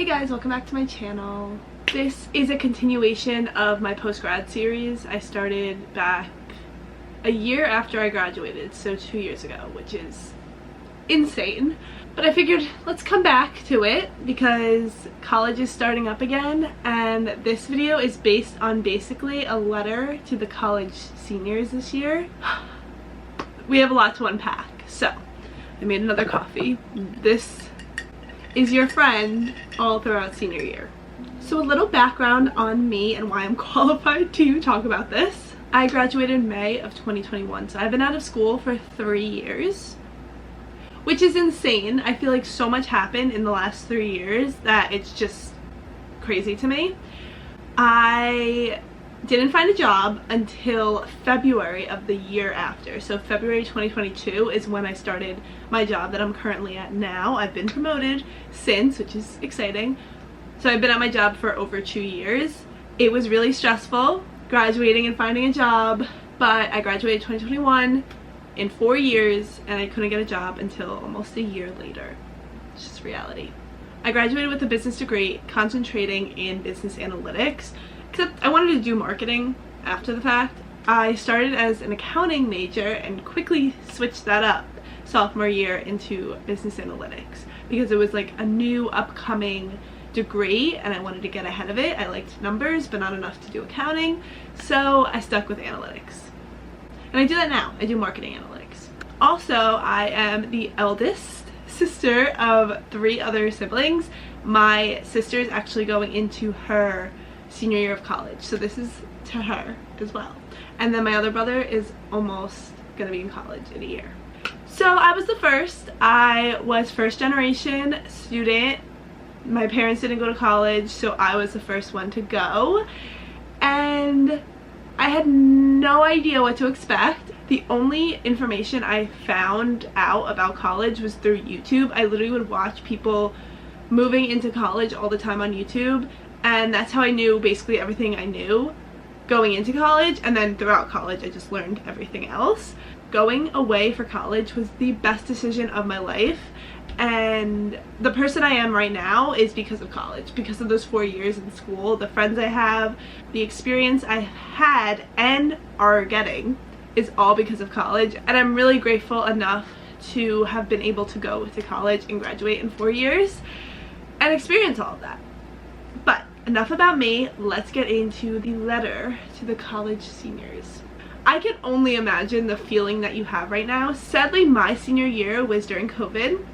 Hey guys, welcome back to my channel. This is a continuation of my post-grad series I started back a year after I graduated, so 2 years ago, which is insane. But I figured let's come back to it because college is starting up again, and this video is based on basically a letter to the college seniors this year. We have a lot to unpack, so I made another coffee. This is your friend all throughout senior year. So a little background on me and why I'm qualified to talk about this. I graduated in May of 2021, so I've been out of school for 3 years, which is insane. I feel like so much happened in the last 3 years that it's just crazy to me. I didn't find a job until February of the year after. So February 2022 is when I started my job that I'm currently at now. I've been promoted since, which is exciting. So I've been at my job for over 2 years. It was really stressful graduating and finding a job, but I graduated 2021 in 4 years and I couldn't get a job until almost a year later. It's just reality. I graduated with a business degree concentrating in business analytics, except I wanted to do marketing after the fact. I started as an accounting major and quickly switched that up sophomore year into business analytics because it was like a new upcoming degree and I wanted to get ahead of it. I liked numbers but not enough to do accounting, so I stuck with analytics. And I do that now. I do marketing analytics. Also, I am the eldest sister of 3 other siblings. My sister is actually going into her senior year of college, so this is to her as well. And then my other brother is almost gonna be in college in a year. So I was the first. I was first generation student. My parents didn't go to college, so I was the first one to go, and I had no idea what to expect. The only information I found out about college was through YouTube. I literally would watch people moving into college all the time on YouTube, and that's how I knew basically everything I knew going into college, and then throughout college I just learned everything else. Going away for college was the best decision of my life, and the person I am right now is because of college, because of those 4 years in school, the friends I have, the experience I had and are getting is all because of college. And I'm really grateful enough to have been able to go to college and graduate in 4 years and experience all of that. But enough about me, let's get into the letter to the college seniors. I can only imagine the feeling that you have right now. Sadly, my senior year was during COVID.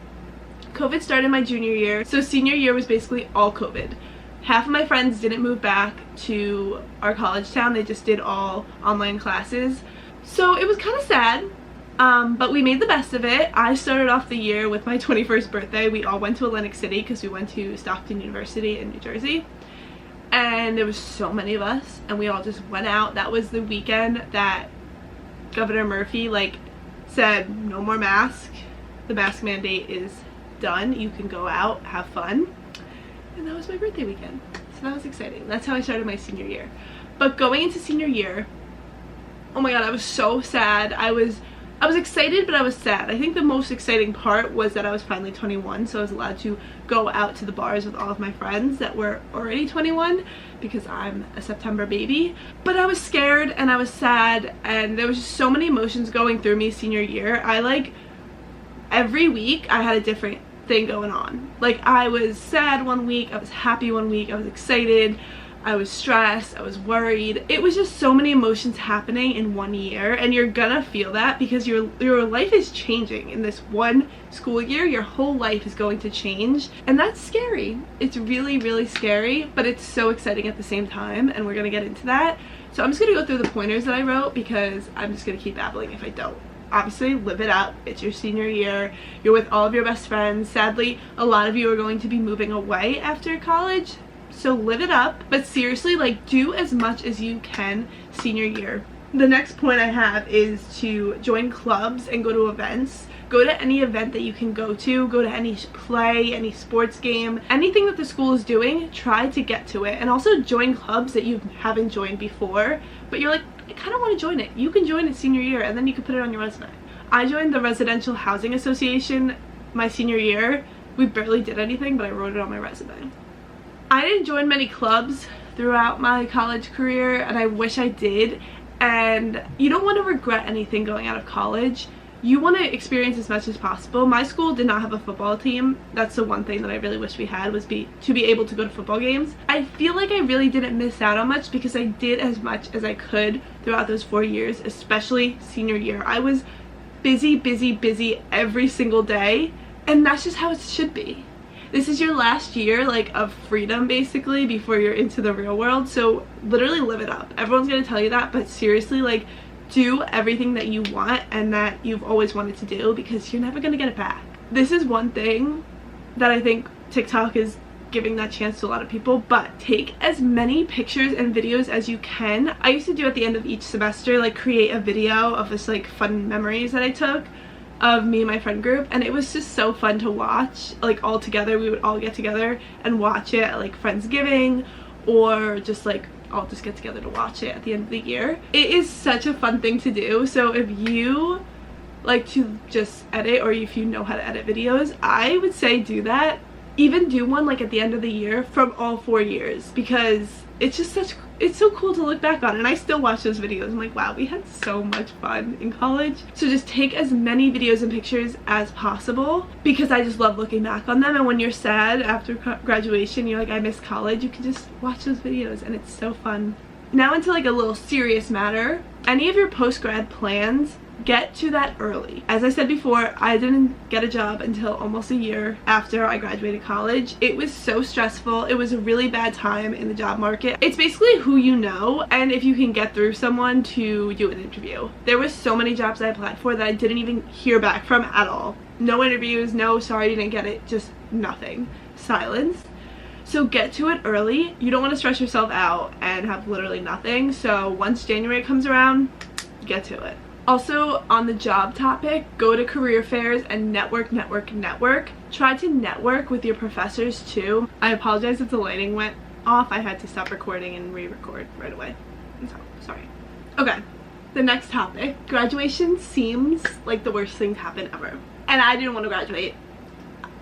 COVID started my junior year, so senior year was basically all COVID. Half of my friends didn't move back to our college town, they just did all online classes. So it was kind of sad, but we made the best of it. I started off the year with my 21st birthday. We all went to Atlantic City because we went to Stockton University in New Jersey. And there was so many of us and we all just went out. That was the weekend that Governor Murphy said no more mask. The mask mandate is done. You can go out, have fun. And that was my birthday weekend. So that was exciting. That's how I started my senior year. But going into senior year, oh my god, I was so sad. I was excited, but I was sad. I think the most exciting part was that I was finally 21, so I was allowed to go out to the bars with all of my friends that were already 21 because I'm a September baby. But I was scared and I was sad, and there was just so many emotions going through me senior year. Every week I had a different thing going on. I was sad one week, I was happy one week, I was excited, I was stressed, I was worried. It was just so many emotions happening in 1 year, and you're gonna feel that because your life is changing in this one school year. Your whole life is going to change, and that's scary. It's really, really scary, but it's so exciting at the same time, and we're gonna get into that. So I'm just gonna go through the pointers that I wrote because I'm just gonna keep babbling if I don't. Obviously, live it up. It's your senior year. You're with all of your best friends. Sadly, a lot of you are going to be moving away after college, so live it up. But seriously, do as much as you can senior year. The next point I have is to join clubs and go to events. Go to any event that you can go to any play, any sports game, anything that the school is doing, try to get to it. And also join clubs that you haven't joined before, but you're like, I kind of want to join it. You can join it senior year and then you can put it on your resume. I joined the Residential Housing Association my senior year. We barely did anything, but I wrote it on my resume. I didn't join many clubs throughout my college career, and I wish I did. And you don't want to regret anything going out of college. You want to experience as much as possible. My school did not have a football team. That's the one thing that I really wish we had, was to be able to go to football games. I feel like I really didn't miss out on much because I did as much as I could throughout those 4 years, especially senior year. I was busy, busy, busy every single day, and that's just how it should be. This is your last year, like, of freedom basically before you're into the real world, so literally live it up. Everyone's gonna tell you that, but seriously, like, do everything that you want and that you've always wanted to do, because you're never gonna get it back. This is one thing that I think TikTok is giving that chance to a lot of people, but take as many pictures and videos as you can. I used to do at the end of each semester, like, create a video of this, like, fun memories that I took of me and my friend group, and it was just so fun to watch. Like, all together, we would all get together and watch it at, like, Friendsgiving, or just, like, all just get together to watch it at the end of the year. It is such a fun thing to do. So if you like to just edit, or if you know how to edit videos, I would say do that. Even do one like at the end of the year from all 4 years, because it's just it's so cool to look back on. And I still watch those videos. I'm like, wow, we had so much fun in college. So just take as many videos and pictures as possible, because I just love looking back on them. And when you're sad after graduation, you're like, I miss college, you can just watch those videos and it's so fun. Now into like a little serious matter. Any of your post-grad plans, get to that early. As I said before, I didn't get a job until almost a year after I graduated college. It was so stressful. It was a really bad time in the job market. It's basically who you know, and if you can get through someone to do an interview. There were so many jobs I applied for that I didn't even hear back from at all. No interviews, no sorry you didn't get it, just nothing. Silence. So get to it early. You don't want to stress yourself out and have literally nothing. So once January comes around, get to it. Also, on the job topic, go to career fairs and network. Try to network with your professors too. I apologize if the lighting went off. I had to stop recording and re-record right away. I'm sorry. Okay, the next topic. Graduation seems like the worst thing to happen ever. And I didn't want to graduate.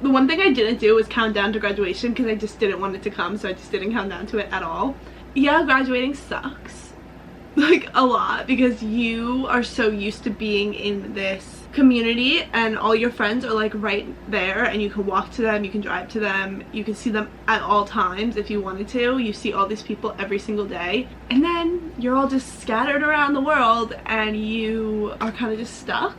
The one thing I didn't do was count down to graduation, because I just didn't want it to come, so I just didn't count down to it at all. Yeah, graduating sucks. Like, a lot, because you are so used to being in this community and all your friends are like right there, and you can walk to them, you can drive to them, you can see them at all times if you wanted to. You see all these people every single day, and then you're all just scattered around the world and you are kind of just stuck.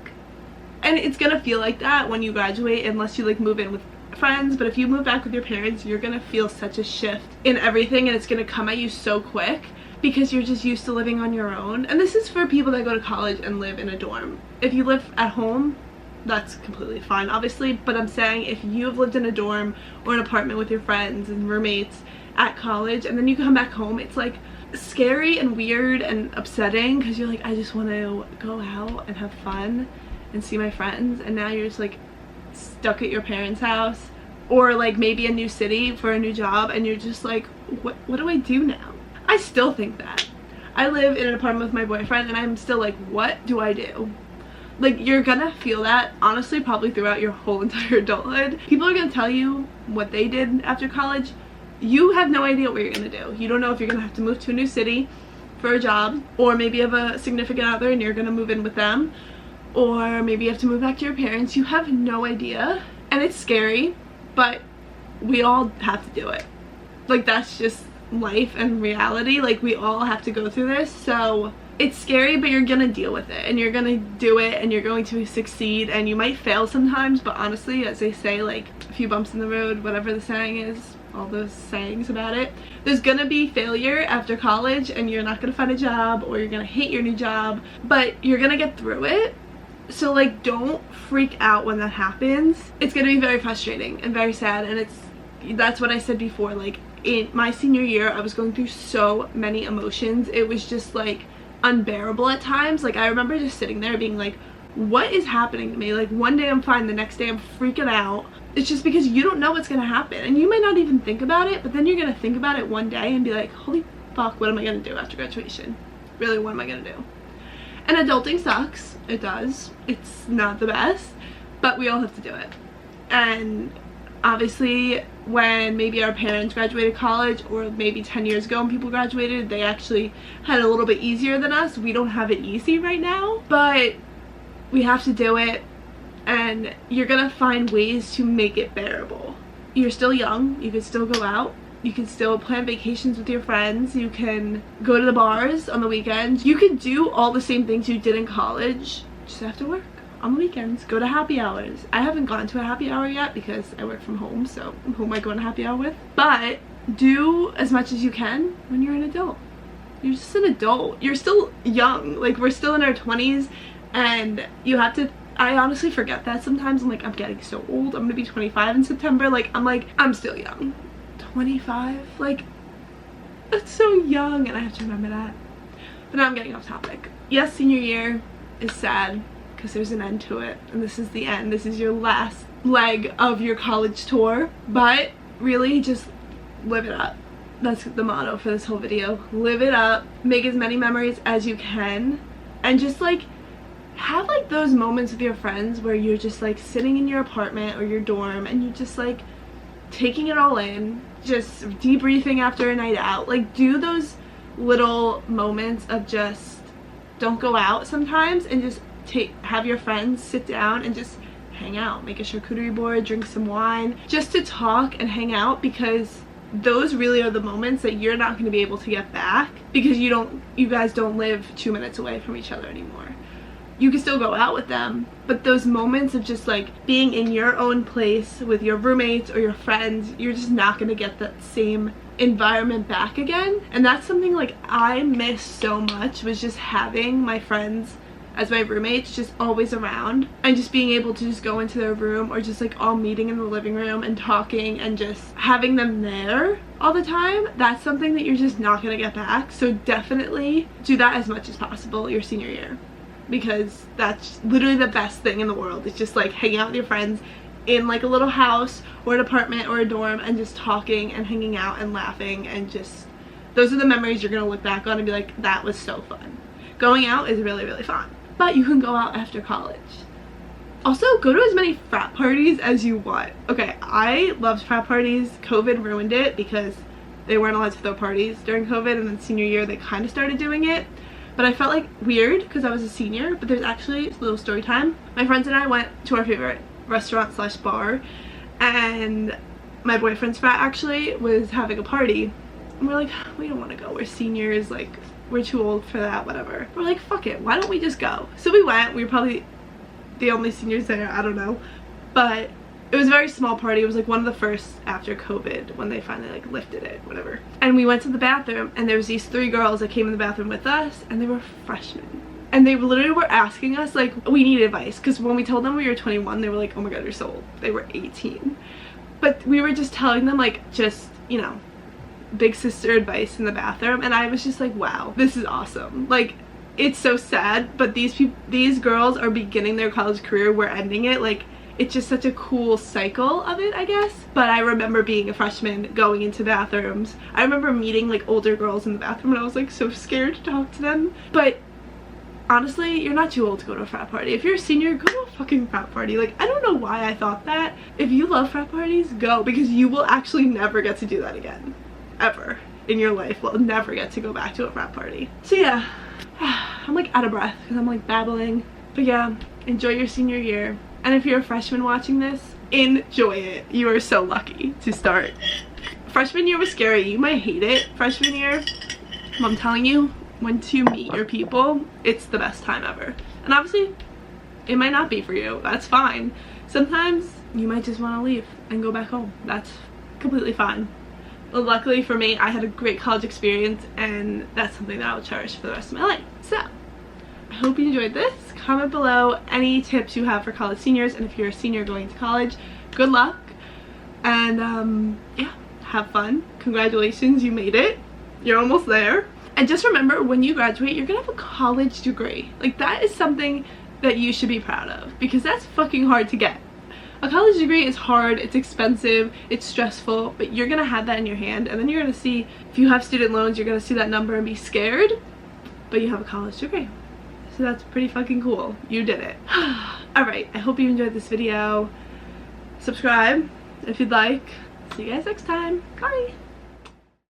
And it's gonna feel like that when you graduate, unless you like move in with friends. But if you move back with your parents, you're gonna feel such a shift in everything, and it's gonna come at you so quick, because you're just used to living on your own. And this is for people that go to college and live in a dorm. If you live at home, that's completely fine, obviously, but I'm saying if you've lived in a dorm or an apartment with your friends and roommates at college, and then you come back home, it's like scary and weird and upsetting, because you're like, I just want to go out and have fun and see my friends, and now you're just like stuck at your parents' house, or like maybe a new city for a new job, and you're just like, what do I do now? I still think that. I live in an apartment with my boyfriend, and I'm still like, what do I do? Like, you're gonna feel that, honestly, probably throughout your whole entire adulthood. People are gonna tell you what they did after college. You have no idea what you're gonna do. You don't know if you're gonna have to move to a new city for a job, or maybe you have a significant other and you're gonna move in with them, or maybe you have to move back to your parents. You have no idea, and it's scary, but we all have to do it. Like, that's just life and reality. Like, we all have to go through this. So it's scary, but you're gonna deal with it, and you're gonna do it, and you're going to succeed, and you might fail sometimes, but honestly, as they say, like, a few bumps in the road, whatever the saying is, all those sayings about it, there's gonna be failure after college, and you're not gonna find a job, or you're gonna hate your new job, but you're gonna get through it. So like, don't freak out when that happens. It's gonna be very frustrating and very sad, and that's what I said before. Like, in my senior year, I was going through so many emotions. It was just like unbearable at times. Like, I remember just sitting there being like, what is happening to me? Like, one day I'm fine, the next day I'm freaking out. It's just because you don't know what's gonna happen, and you might not even think about it, but then you're gonna think about it one day and be like, holy fuck, what am I gonna do after graduation? Really, what am I gonna do? And adulting sucks. It does. It's not the best, but we all have to do it. And obviously, when maybe our parents graduated college, or maybe 10 years ago when people graduated, they actually had it a little bit easier than us. We don't have it easy right now, but we have to do it, and you're gonna find ways to make it bearable. You're still young, you can still go out, you can still plan vacations with your friends, you can go to the bars on the weekends, you can do all the same things you did in college, just have to work on the weekends, go to happy hours. I haven't gone to a happy hour yet because I work from home, so who am I going to happy hour with? But do as much as you can when you're an adult. You're just an adult. You're still young. Like, we're still in our 20s, and you have to, I honestly forget that sometimes. I'm like, I'm getting so old. I'm gonna be 25 in September. Like, I'm still young. 25? Like, that's so young, and I have to remember that. But now I'm getting off topic. Yes, senior year is sad, because there's an end to it, and this is the end. This is your last leg of your college tour, but really just live it up. That's the motto for this whole video. Live it up, make as many memories as you can, and just like have like those moments with your friends where you're just like sitting in your apartment or your dorm and you're just like taking it all in, just debriefing after a night out. Like, do those little moments of just don't go out sometimes, and just have your friends sit down and just hang out, make a charcuterie board, drink some wine, just to talk and hang out, because those really are the moments that you're not going to be able to get back, because you guys don't live 2 minutes away from each other anymore. You can still go out with them, but those moments of just like being in your own place with your roommates or your friends, you're just not going to get that same environment back again. And that's something like I miss so much, was just having my friends as my roommates just always around, and just being able to just go into their room, or just like all meeting in the living room and talking and just having them there all the time. That's something that you're just not gonna get back. So definitely do that as much as possible your senior year, because that's literally the best thing in the world. It's just like hanging out with your friends in like a little house or an apartment or a dorm, and just talking and hanging out and laughing, and just those are the memories you're gonna look back on and be like, that was so fun. Going out is really, really fun. But you can go out after college. Also, go to as many frat parties as you want. Okay, I loved frat parties. COVID ruined it because they weren't allowed to throw parties during COVID, and then senior year they kind of started doing it. But I felt like weird because I was a senior. But there's actually a little story time. My friends and I went to our favorite restaurant slash bar, and my boyfriend's frat actually was having a party. And we're like, we don't want to go. We're seniors, like, we're too old for that, whatever. We're like, fuck it, why don't we just go? So we went. We were probably the only seniors there, I don't know. But it was a very small party. It was like one of the first after COVID, when they finally like lifted it, whatever. And we went to the bathroom, and there was these 3 girls that came in the bathroom with us, and they were freshmen. And they literally were asking us, like, we need advice. Because when we told them we were 21, they were like, oh my god, you're so old. They were 18. But we were just telling them, like, just, you know, big sister advice in the bathroom, and I was just like, wow, this is awesome. Like, it's so sad, but these girls are beginning their college career, we're ending it. Like, it's just such a cool cycle of it, I guess. But I remember being a freshman, going into bathrooms. I remember meeting like older girls in the bathroom, and I was like so scared to talk to them. But honestly, you're not too old to go to a frat party. If you're a senior, go to a fucking frat party. Like, I don't know why I thought that. If you love frat parties, go, because you will actually never get to do that again. Ever in your life. Will never get to go back to a frat party. So yeah, I'm like out of breath because I'm like babbling. But yeah, enjoy your senior year. And if you're a freshman watching this, enjoy it. You are so lucky to start. Freshman year was scary. You might hate it freshman year. But I'm telling you, once you meet your people, it's the best time ever. And obviously, it might not be for you. That's fine. Sometimes you might just want to leave and go back home. That's completely fine. But luckily for me, I had a great college experience, and that's something that I'll cherish for the rest of my life. So, I hope you enjoyed this. Comment below any tips you have for college seniors, and if you're a senior going to college, good luck. And yeah, have fun. Congratulations, you made it. You're almost there. And just remember, when you graduate, you're gonna have a college degree. Like, that is something that you should be proud of, because that's fucking hard to get. A college degree is hard, it's expensive, it's stressful, but you're gonna have that in your hand, and then you're gonna see, if you have student loans, you're gonna see that number and be scared, but you have a college degree. So that's pretty fucking cool. You did it. Alright, I hope you enjoyed this video. Subscribe if you'd like. See you guys next time. Bye!